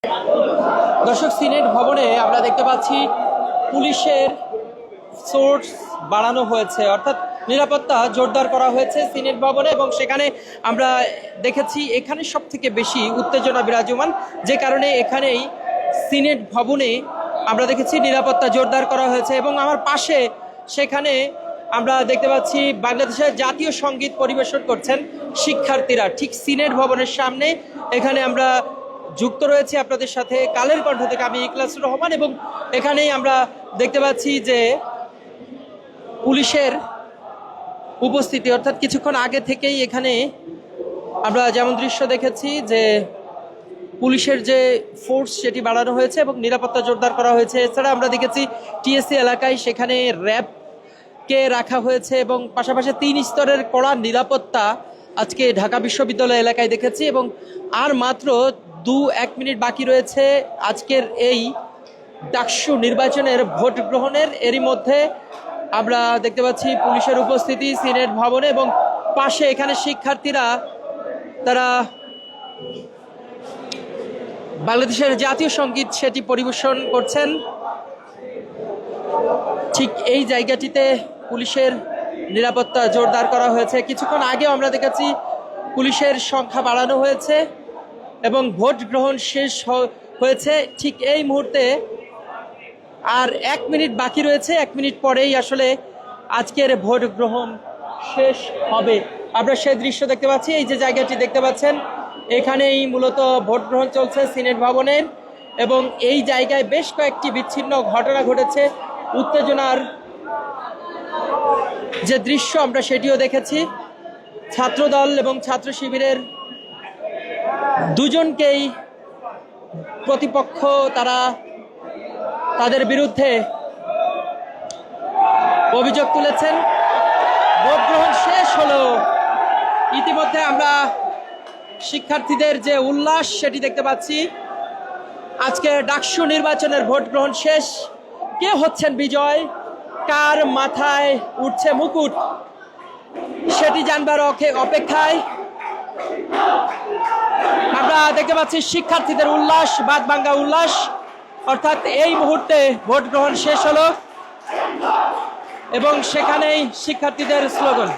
দর্শক, সিনেট ভবনে আমরা দেখতে পাচ্ছি পুলিশের সোর্স বাড়ানো হয়েছে, অর্থাৎ নিরাপত্তা জোরদার করা হয়েছে সিনেট ভবনে। এবং সেখানে আমরা দেখেছি এখানে সব থেকে বেশি উত্তেজনা বিরাজমান, যে কারণে এখানেই সিনেট ভবনে আমরা দেখেছি নিরাপত্তা জোরদার করা হয়েছে। এবং আমার পাশে সেখানে আমরা দেখতে পাচ্ছি বাংলাদেশের জাতীয় সঙ্গীত পরিবেশন করছেন শিক্ষার্থীরা, ঠিক সিনেট ভবনের সামনে। এখানে আমরা যুক্ত রয়েছে আপনাদের সাথে কালের কণ্ঠ থেকে আমি ইখলাসুর রহমান। এবং এখানেই আমরা দেখতে পাচ্ছি যে পুলিশের উপস্থিতি, অর্থাৎ কিছুক্ষণ আগে থেকেই এখানে আমরা যেমন দৃশ্য দেখেছি যে পুলিশের যে ফোর্স সেটি বাড়ানো হয়েছে এবং নিরাপত্তা জোরদার করা হয়েছে। এছাড়া আমরা দেখেছি টিএসসি এলাকায় সেখানে র্যাবকে রাখা হয়েছে এবং পাশাপাশি 3 স্তরের কড়া নিরাপত্তা আজকে ঢাকা বিশ্ববিদ্যালয় এলাকায় দেখেছি। এবং আর মাত্র 2-1 মিনিট বাকি রয়েছে আজকের এই ডাকসু নির্বাচনের ভোট গ্রহণের। এরই মধ্যে আমরা দেখতে পাচ্ছি পুলিশের উপস্থিতি সিনেট ভবনে এবং পাশে এখানে শিক্ষার্থীরা তারা বাংলাদেশের জাতীয় সঙ্গীত সেটি পরিবেশন করছেন। ঠিক এই জায়গাটিতে পুলিশের নিরাপত্তা জোরদার করা হয়েছে। কিছুক্ষণ আগেও আমরা দেখেছি পুলিশের সংখ্যা বাড়ানো হয়েছে এবং ভোট গ্রহণ শেষ হয়েছে ঠিক এই মুহূর্তে। আর 1 মিনিট বাকি রয়েছে, 1 মিনিট পরেই আসলে আজকের ভোট গ্রহণ শেষ হবে। আমরা সেই দৃশ্য দেখতে পাচ্ছি, এই যে জায়গাটি দেখতে পাচ্ছেন এখানেই মূলত ভোট গ্রহণ চলছে সিনেট ভবনের। এবং এই জায়গায় বেশ কয়েকটি বিচ্ছিন্ন ঘটনা ঘটেছে, উত্তেজনার যে দৃশ্য আমরা সেটিও দেখেছি। ছাত্রদল এবং ছাত্র শিবিরের দুজনকেই প্রতিপক্ষ তারা তাদের বিরুদ্ধে অভিযোগ তুলেছেন। ভোট গ্রহণ শেষ হলো, ইতিমধ্যে আমরা শিক্ষার্থীদের যে উল্লাস সেটি দেখতে পাচ্ছি। আজকে ডাকসু নির্বাচনের ভোট গ্রহণ শেষ। কে হচ্ছেন বিজয়, কার মাথায় উঠছে মুকুট, সেটি জানবার অপেক্ষায়। আমরা দেখতে পাচ্ছি শিক্ষার্থীদের উল্লাস, বাদভাঙ্গা উল্লাস, অর্থাৎ এই মুহূর্তে ভোট গ্রহণ শেষ হলো এবং সেখানেই শিক্ষার্থীদের স্লোগান।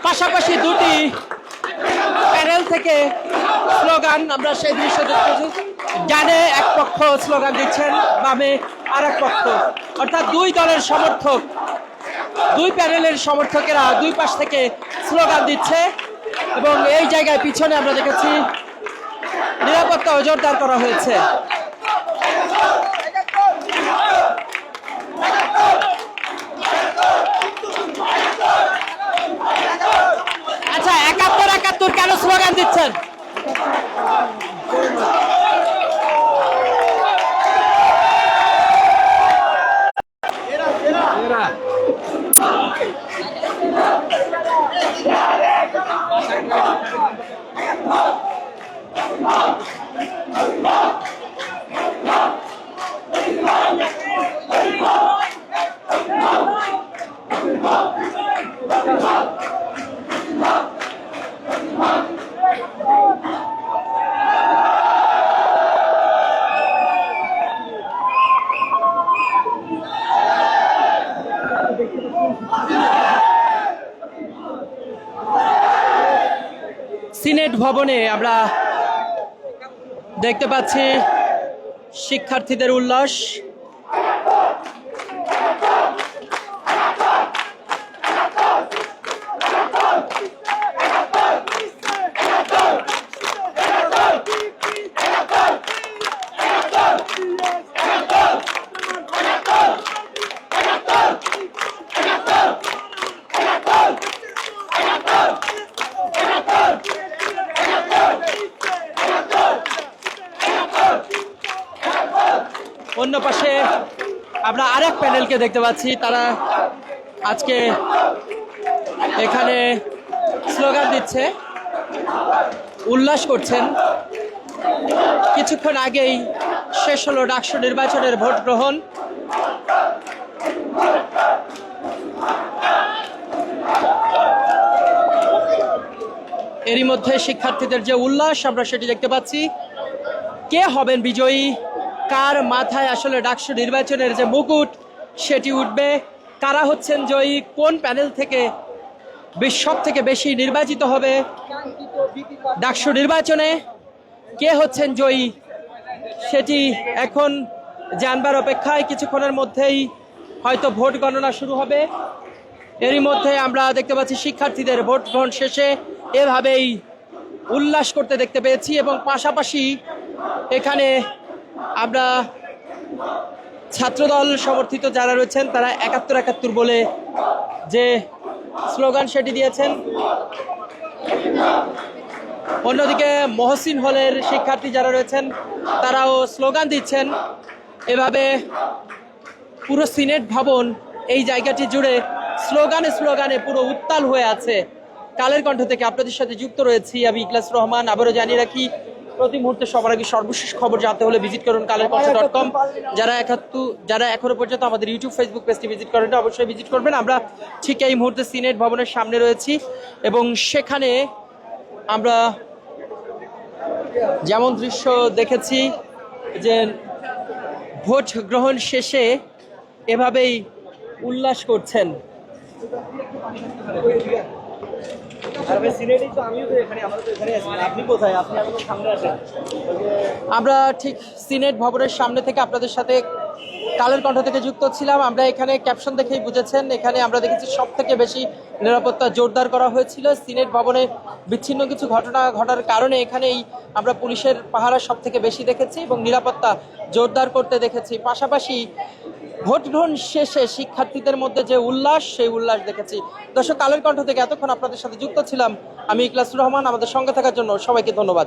পাশাপাশি দুটি প্যানেল থেকে স্লোগান আমরা সেই দৃশ্য দেখতেছি। ডানে এক পক্ষ স্লোগান দিচ্ছেন, বামে আর এক পক্ষ, অর্থাৎ দুই দলের সমর্থক, দুই প্যানেলের সমর্থকেরা দুই পাশ থেকে স্লোগান দিচ্ছে। এবং এই জায়গায় পিছনে আমরা দেখেছি নিরাপত্তা জোরদার করা হয়েছে। আচ্ছা, ৭১-৭১ কেন স্লোগান দিচ্ছেন? সিনেট ভবনে আমরা দেখতে পাচ্ছি শিক্ষার্থীদের উল্লাস। অন্য পাশে আমরা আরেক প্যানেলকে দেখতে পাচ্ছি, তারা আজকে এখানে স্লোগান দিচ্ছে, উল্লাস করছেন। কিছুক্ষণ আগেই শেষ হলো ডাকসু নির্বাচনের ভোট গ্রহণ। এরই মধ্যে শিক্ষার্থীদের যে উল্লাস আমরা সেটি দেখতে পাচ্ছি। কে হবেন বিজয়ী, কার মাথায় আসলে ডাকসু নির্বাচনের যে মুকুট সেটি উঠবে, কারা হচ্ছেন জয়ী, কোন প্যানেল থেকে সব থেকে বেশি নির্বাচিত হবে ডাকসু নির্বাচনে, কে হচ্ছেন জয়ী, সেটি এখন জানবার অপেক্ষায়। কিছুক্ষণের মধ্যেই হয়তো ভোট গণনা শুরু হবে। এরই মধ্যে আমরা দেখতে পাচ্ছি শিক্ষার্থীদের ভোট গ্রহণ শেষে এভাবেই উল্লাস করতে দেখতে পেয়েছি, এবং পাশাপাশি এখানে আমরা ছাত্রদল সমর্থিত যারা রয়েছেন তারা ৭১-৭১ বলে যে স্লোগান সেটি দিয়েছেন। অন্যদিকে মহসিন হলের শিক্ষার্থী যারা রয়েছেন তারাও স্লোগান দিচ্ছেন। এভাবে পুরো সিনেট ভবন এই জায়গাটি জুড়ে স্লোগানে স্লোগানে পুরো উত্তাল হয়ে আছে। কালের কণ্ঠ থেকে আপনাদের সাথে যুক্ত রয়েছি আমি ইখলাস রহমান। আবারও জানিয়ে রাখি, প্রতি মুহূর্তে সবার আগে সর্বশেষ খবর জানতে হলে ভিজিট করুন kalerkontho.com। যারা এখনো পর্যন্ত আমাদের ইউটিউব ফেসবুক পেজটি ভিজিট করেন অবশ্যই ভিজিট করবেন। আমরা ঠিক এই মুহূর্তে সিনেট ভবনের সামনে রয়েছি, এবং সেখানে আমরা যেমন দৃশ্য দেখেছি যে ভোট গ্রহণ শেষে এভাবেই উল্লাস করছেন। আমরা ঠিক সিনেট ভবনের সামনে থেকে আপনাদের সাথে কালের কণ্ঠ থেকে যুক্ত ছিলাম। আমরা এখানে ক্যাপশন দেখেই বুঝেছেন, এখানে আমরা দেখেছি সব থেকে বেশি নিরাপত্তা জোরদার করা হয়েছিল। সিনেট ভবনে বিচ্ছিন্ন কিছু ঘটনা ঘটার কারণে এখানেই আমরা পুলিশের পাহারা সব থেকে বেশি দেখেছি এবং নিরাপত্তা জোরদার করতে দেখেছি। পাশাপাশি ভোট গ্রহণ শেষে শিক্ষার্থীদের মধ্যে যে উল্লাস, সেই উল্লাস দেখেছি। দর্শক, কালের কণ্ঠ থেকে এতক্ষণ আপনাদের সাথে যুক্ত ছিলাম আমি ইখলাস রহমান। আমাদের সঙ্গে থাকার জন্য সবাইকে ধন্যবাদ।